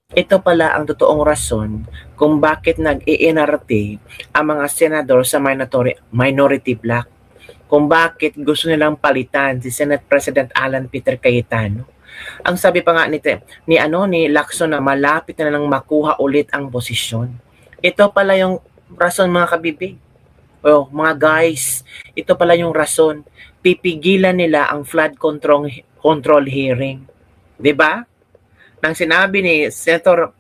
Ito pala ang totoong rason kung bakit nag-iinarte ang mga senador sa minority bloc. Kung bakit gusto nilang palitan si Senate President Alan Peter Cayetano. Ang sabi pa nga ni Lacson na malapit na lang makuha ulit ang posisyon. Ito pala yung rason mga kabibig. Oh, mga guys, ito pala yung rason. Pipigilan nila ang flood control hearing. 'Di ba? Nang sinabi ni Senator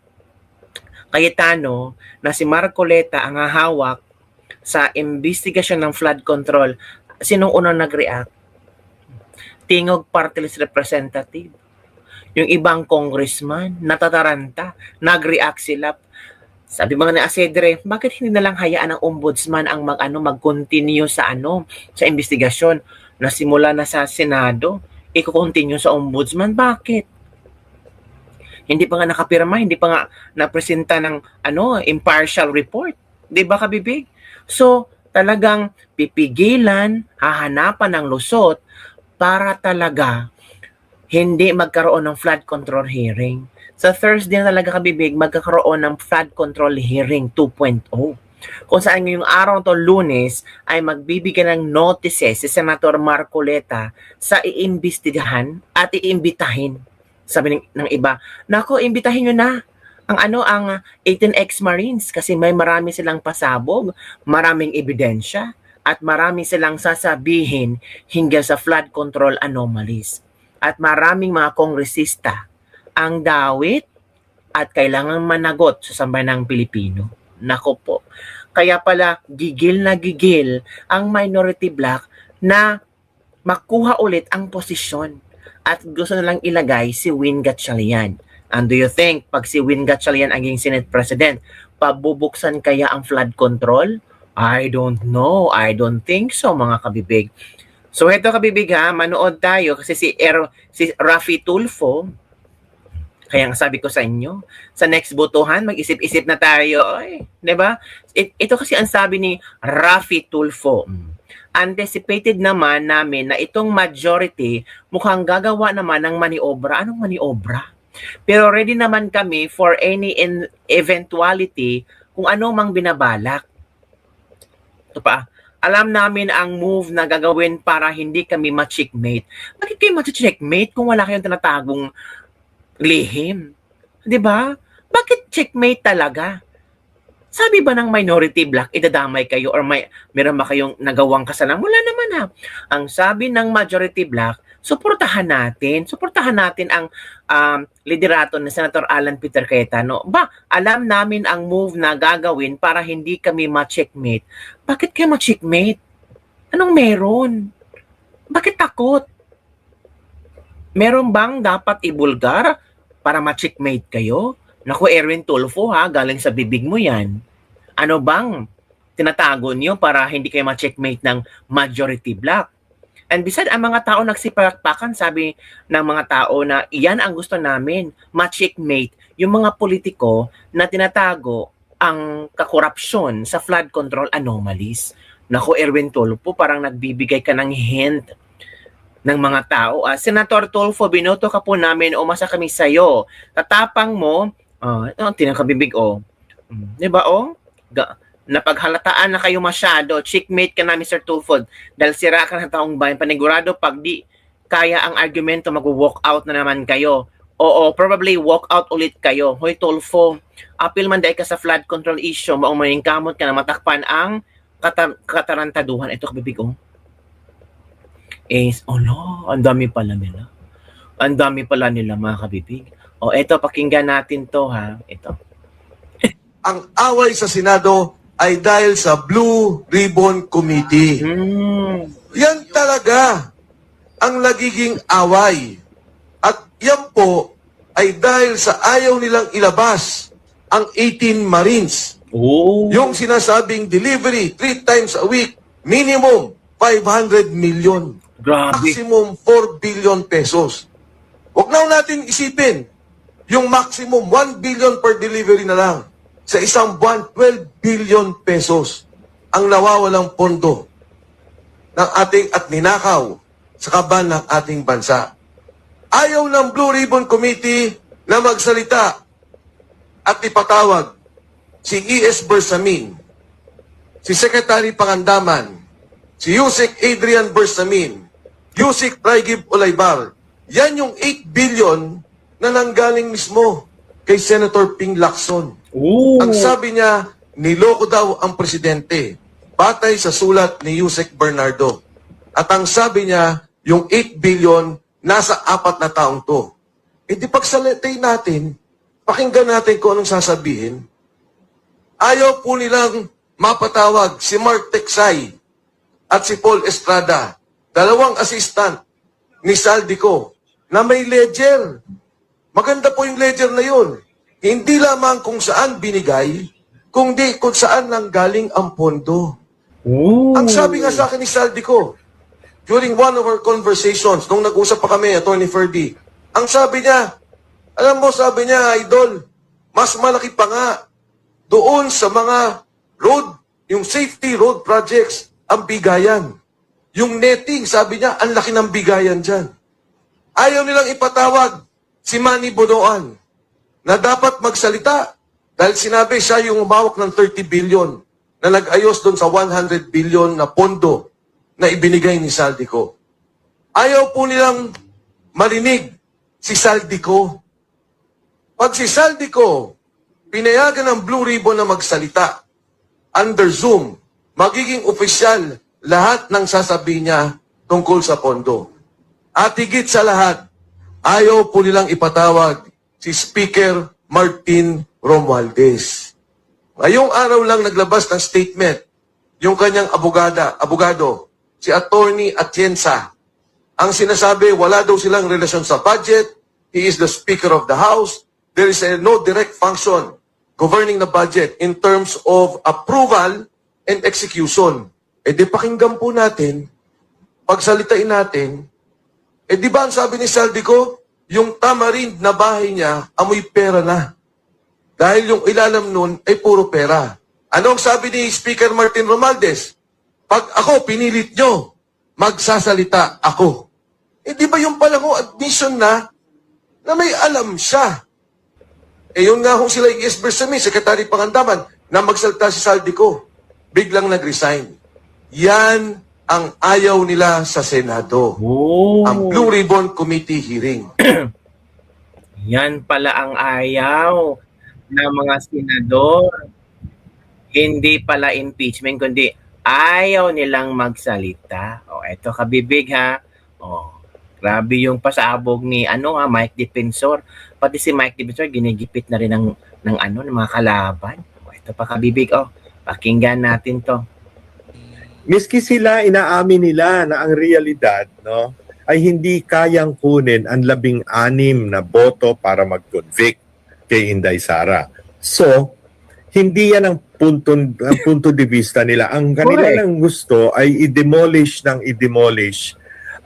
Cayetano na si Marcoleta ang hahawak sa investigasyon ng flood control, sinong unang nag-react? Tingog Party List Representative. Yung ibang congressman, natataranta, nag-react sila. Sabi mga ni Asedre, bakit hindi na lang hayaan ng ombudsman ang mag-continue sa investigasyon na simula na sa Senado, i-continue sa ombudsman? Bakit? Hindi pa nga nakapirma, hindi pa nga napresenta ng impartial report. 'Di ba kabibig? So, talagang pipigilan, hahanapan ng lusot para talaga hindi magkaroon ng flood control hearing. Sa Thursday na talaga kabibig, magkakaroon ng flood control hearing 2.0. Kung saan ngayong araw to Lunes ay magbibigay ng notices si Senator Marcoleta sa iimbestigahan at iimbitahin. Sabi ng iba, nako, imbitahin nyo na ang 18 ex-Marines kasi may marami silang pasabog, maraming ebidensya, at marami silang sasabihin hinggil sa flood control anomalies. At maraming mga kongresista ang dawit at kailangang managot sa sambayanang Pilipino. Nako po. Kaya pala gigil na gigil ang minority bloc na makuha ulit ang posisyon at gusto nilang ilagay si Win Gatchalian. And do you think pag si Win Gatchalian ang Senate President, pabubuksan kaya ang flood control? I don't know. I don't think so mga kabibig. So ito kabibig ha, manood tayo kasi si Raffy Tulfo, kaya nga sabi ko sa inyo, sa next botohan, mag-isip-isip na tayo. Ay, 'di ba? Ito kasi ang sabi ni Raffy Tulfo. Anticipated naman namin na itong majority mukhang gagawa naman ng maniobra. Anong maniobra? Pero ready naman kami for any eventuality kung ano mang binabalak. Ito pa, alam namin ang move na gagawin para hindi kami ma-checkmate. Bakit kayo ma-checkmate kung wala kayong tinatagong lihim? 'Di ba? Bakit checkmate talaga? Sabi ba ng minority bloc, idadamay kayo or meron ba kayong nagawang kasalanan? Wala naman ha. Ang sabi ng majority bloc, suportahan natin ang liderato ni Senator Alan Peter Cayetano. Alam namin ang move na gagawin para hindi kami ma-checkmate. Bakit kayo ma-checkmate? Anong meron? Bakit takot? Meron bang dapat ibulgar para ma-checkmate kayo? Naku, Erwin Tulfo ha, galing sa bibig mo yan. Ano bang tinatago niyo para hindi kayo ma-checkmate ng majority bloc? And besides, ang mga tao nagsipalakpakan, sabi ng mga tao na iyan ang gusto namin, ma-checkmate yung mga politiko na tinatago ang kakorupsyon sa flood control anomalies. Naku, Erwin Tulfo, parang nagbibigay ka ng hint ng mga tao. Senator Tulfo, binoto ka po namin, umasa kami sa'yo. Tatapang mo, tinakabibig, di ba, napaghalataan na kayo masyado, checkmate ka na, Mr. Tulfo, dahil sira ka ng taong bayan, panigurado, pag di kaya ang argumento, mag-walk out na naman kayo. Oo, probably walk out ulit kayo. Hoy, Tulfo, appeal man dahil ka sa flood control issue, maong maningkamot ka na matakpan ang katarantaduhan. Ito, kabibig, ang dami pala nila. Ang dami pala nila, mga kabibig. Eto, pakinggan natin to ha. Ito. Ang away sa Senado ay dahil sa Blue Ribbon Committee. Yan talaga ang nagiging away. At yan po ay dahil sa ayaw nilang ilabas ang 18 Marines. Yung sinasabing delivery 3 times a week, minimum 500 million. Grabe. Maximum 4 billion pesos. Huwag na natin isipin yung maximum 1 billion per delivery na lang. Sa isang buwan, 12 billion pesos ang nawawalang pondo ng ating at ninakaw sa kaban ng ating bansa. Ayaw ng Blue Ribbon Committee na magsalita at ipatawag si E.S. Bersamin, si Secretary Pangandaman, si Yusek Adrian Bersamin, Yusek Raigib Olaybar. Yan yung 8 billion na nanggaling mismo kay Senator Ping Lacson. Ooh. Ang sabi niya, niloko daw ang presidente, batay sa sulat ni Yusek Bernardo. At ang sabi niya, yung 8 billion, nasa 4 na taong to. E di pagsalitay natin, pakinggan natin kung anong sasabihin. Ayaw po nilang mapatawag si Mark Teksay at si Paul Estrada, dalawang assistant ni Saldico, na may ledger. Maganda po yung ledger na yun. Hindi lamang kung saan binigay, kundi kung saan nang galing ang pondo. Ooh. Ang sabi nga sa akin ni Saldico, during one of our conversations, nung nag-usap pa kami, Attorney Ferdy, ang sabi niya, alam mo, sabi niya, Idol, mas malaki pa nga doon sa mga road, yung safety road projects, ang bigayan. Yung netting, sabi niya, ang laki ng bigayan dyan. Ayaw nilang ipatawag si Manny Bonoan na dapat magsalita dahil sinabi siya yung umawak ng 30 billion na nag-ayos doon sa 100 billion na pondo na ibinigay ni Saldico. Ayaw po nilang marinig si Saldico. Pag si Saldico pinayagan ng Blue Ribbon na magsalita under Zoom, magiging opisyal lahat ng sasabihin niya tungkol sa pondo. At higit sa lahat, ayaw po nilang ipatawag si Speaker Martin Romualdez. Ngayong araw lang naglabas ng statement yung kanyang abogado, si Attorney Atienza. Ang sinasabi, wala daw silang relasyon sa budget. He is the Speaker of the House. There is no direct function governing the budget in terms of approval and execution. E di pakinggan po natin, pagsalitain natin, e di ba ang sabi ni Saldico, yung tamarind na bahay niya, amoy pera na. Dahil yung ilalam nun ay puro pera. Anong sabi ni Speaker Martin Romualdez? Pag ako pinilit nyo, magsasalita ako. Eh di ba yung palang admission na may alam siya? Eh yun nga kung sila E.S. Bersamin, Secretary Pangandaman, na magsalita si Saldico, biglang nag-resign. Yan ang ayaw nila sa Senado. Ooh. Ang Blue Ribbon Committee hearing. Yan pala ang ayaw ng mga senador. Hindi pala impeachment, kundi ayaw nilang magsalita. O, eto kabibig ha. O, grabe yung pasabog ni Mike Defensor. Pati si Mike Defensor ginigipit na rin ng mga kalaban. O, eto pa kabibig. O, pakinggan natin to. Miski sila, inaamin nila na ang realidad, no, ay hindi kayang kunin ang 16 na boto para mag-convict kay Inday Sara. So, hindi yan ang punto de vista nila. Ang kanila lang gusto ay i-demolish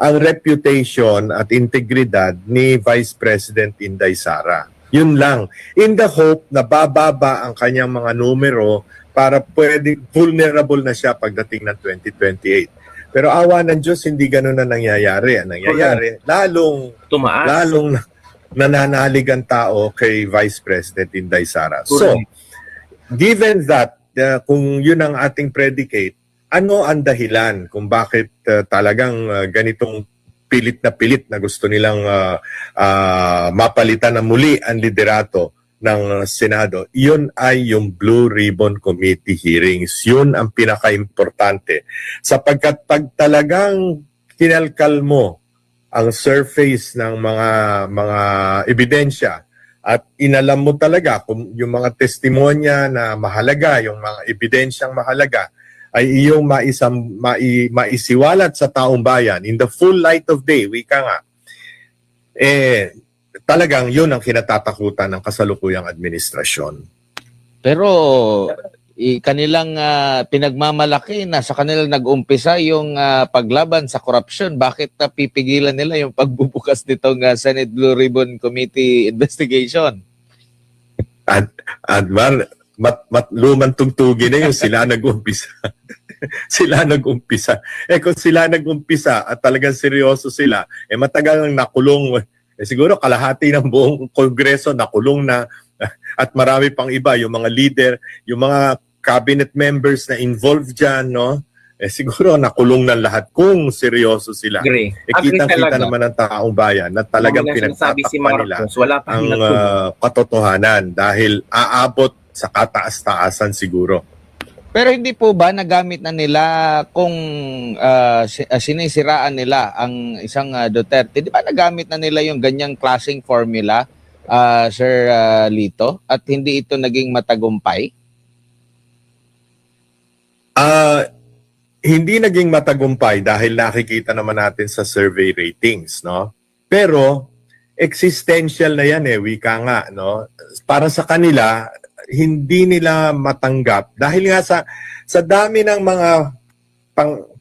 ang reputation at integridad ni Vice President Inday Sara. Yun lang. In the hope na bababa ang kanyang mga numero para pwedeng vulnerable na siya pagdating ng 2028. Pero awa ng Diyos, hindi ganun na nangyayari. Ang nangyayari, lalong nananalig ang tao kay Vice President Inday Sara. So, given that, kung yun ang ating predicate, ano ang dahilan kung bakit talagang ganitong pilit na gusto nilang mapalitan na muli ang liderato ng Senado? Yun ay yung Blue Ribbon Committee hearings. Yun ang pinaka-importante. Sapagkat pag talagang kinalkal mo ang surface ng mga ebidensya at inalam mo talaga kung yung mga testimonya na mahalaga, yung mga ebidensyang mahalaga, ay iyong maisiwalat sa taong bayan in the full light of day, wika nga, talagang yun ang kinatatakutan ng kasalukuyang administrasyon. Pero kanilang pinagmamalaki na sa kanilang nag-umpisa yung paglaban sa korupsyon. Bakit pipigilan nila yung pagbubukas nitong Senate Blue Ribbon Committee investigation? At lumang tungtugin na yun, sila nag-umpisa. Sila nag-umpisa. Kung sila nag-umpisa at talagang seryoso sila, matagal nang nakulong. Siguro kalahati ng buong Kongreso nakulong na At marami pang iba, yung mga leader, yung mga cabinet members na involved dyan, no? Siguro nakulong ng lahat kung seryoso sila. Agree. Kitang-kita naman ng taong bayan na talagang pinagsasabi si pinagtatakpan nila Marcos, wala pa ang katotohanan dahil aabot sa kataas-taasan siguro. Pero hindi po ba nagamit na nila kung sinisiraan nila ang isang Duterte? Di ba nagamit na nila yung ganyang klaseng formula, Sir Lito? At hindi ito naging matagumpay? Hindi naging matagumpay dahil nakikita naman natin sa survey ratings, no? Pero existential na yan wika nga, no? Para sa kanila, hindi nila matanggap dahil nga sa dami ng mga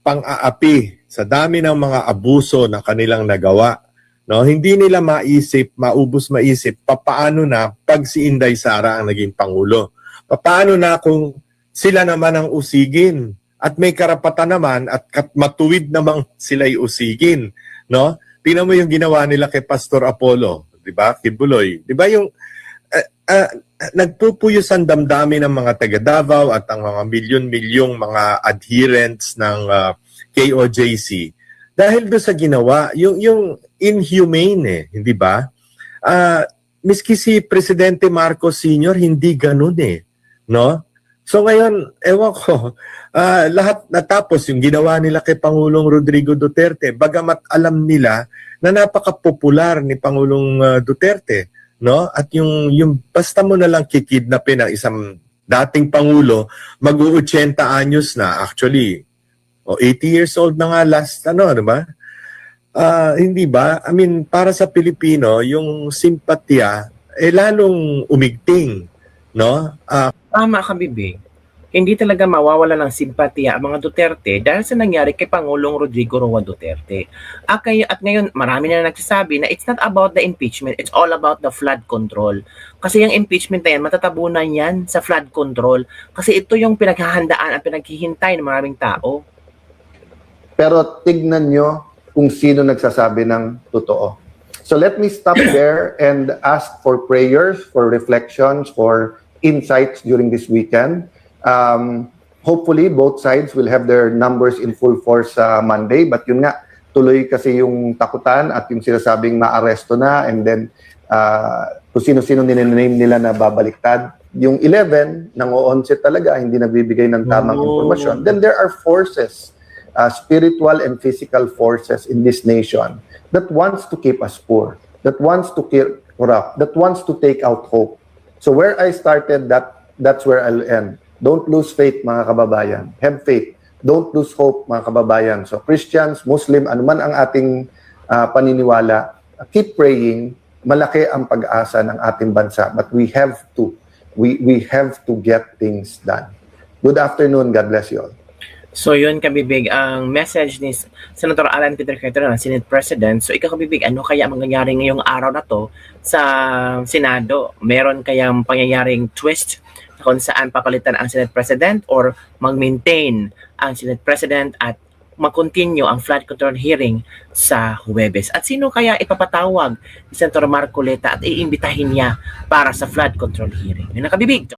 pang-aapi, sa dami ng mga abuso na kanilang nagawa, no? Hindi nila maubos maisip papaano na pag si Inday Sara ang naging pangulo. Papaano na kung sila naman ang usigin at may karapatan naman at matuwid namang sila'y usigin, no? Tingnan mo yung ginawa nila kay Pastor Apollo, 'di ba? Kibuloy. 'Di ba yung nagpupuyos ang damdamin ng mga taga Davao at ang mga milyon-milyong mga adherents ng KOJC dahil do sa ginawa yung inhumane hindi ba? Miski si Presidente Marcos Sr. hindi ganoon no? So ngayon, ewan ko, lahat natapos yung ginawa nila kay Pangulong Rodrigo Duterte, bagamat alam nila na napaka-popular ni Pangulong Duterte, no? At yung basta mo na lang kikidnapin ng isang dating Pangulo, mag-80 anyos na, actually, 80 years old na nga last, di ba? Hindi ba? I mean, para sa Pilipino, yung simpatya, lalong umigting, no? Tama ka, Bibig. Hindi talaga mawawala ng simpatiya ang mga Duterte dahil sa nangyari kay Pangulong Rodrigo Roa Duterte. At ngayon, marami na nagsasabi na it's not about the impeachment, it's all about the flood control. Kasi yung impeachment na yan, matatabunan yan sa flood control. Kasi ito yung pinaghahandaan at pinaghihintay ng maraming tao. Pero tignan nyo kung sino nagsasabi ng totoo. So let me stop there and ask for prayers, for reflections, for insights during this weekend. Hopefully, both sides will have their numbers in full force Monday. But yun nga, tuloy kasi yung takutan at yung sinasabing maaresto na and then kung sino-sino ninename nila na babaliktad. Yung 11, nang-o-onset talaga, hindi nagbibigay ng tamang impormasyon. Then there are forces, spiritual and physical forces in this nation that wants to keep us poor, that wants to keep corrupt, that wants to take out hope. So where I started, that's where I'll end. Don't lose faith, mga kababayan. Have faith. Don't lose hope, mga kababayan. So Christians, Muslim, anuman ang ating paniniwala, keep praying. Malaki ang pag-asa ng ating bansa. But we have to get things done. Good afternoon. God bless you all. So yun, Kabibig, ang message ni Senator Alan Peter Cayetano, Senate President. So ikaw, Kabibig, ano kaya ang mangyayari ngayong araw na to sa Senado? Meron kayang pangyayaring twist kung saan papalitan ang Senate President or mag-maintain ang Senate President at mag-continue ang flood control hearing sa Huwebes? At sino kaya ipapatawag ni Senator Marcoleta at iimbitahin niya para sa flood control hearing? Yun na, Kabibig.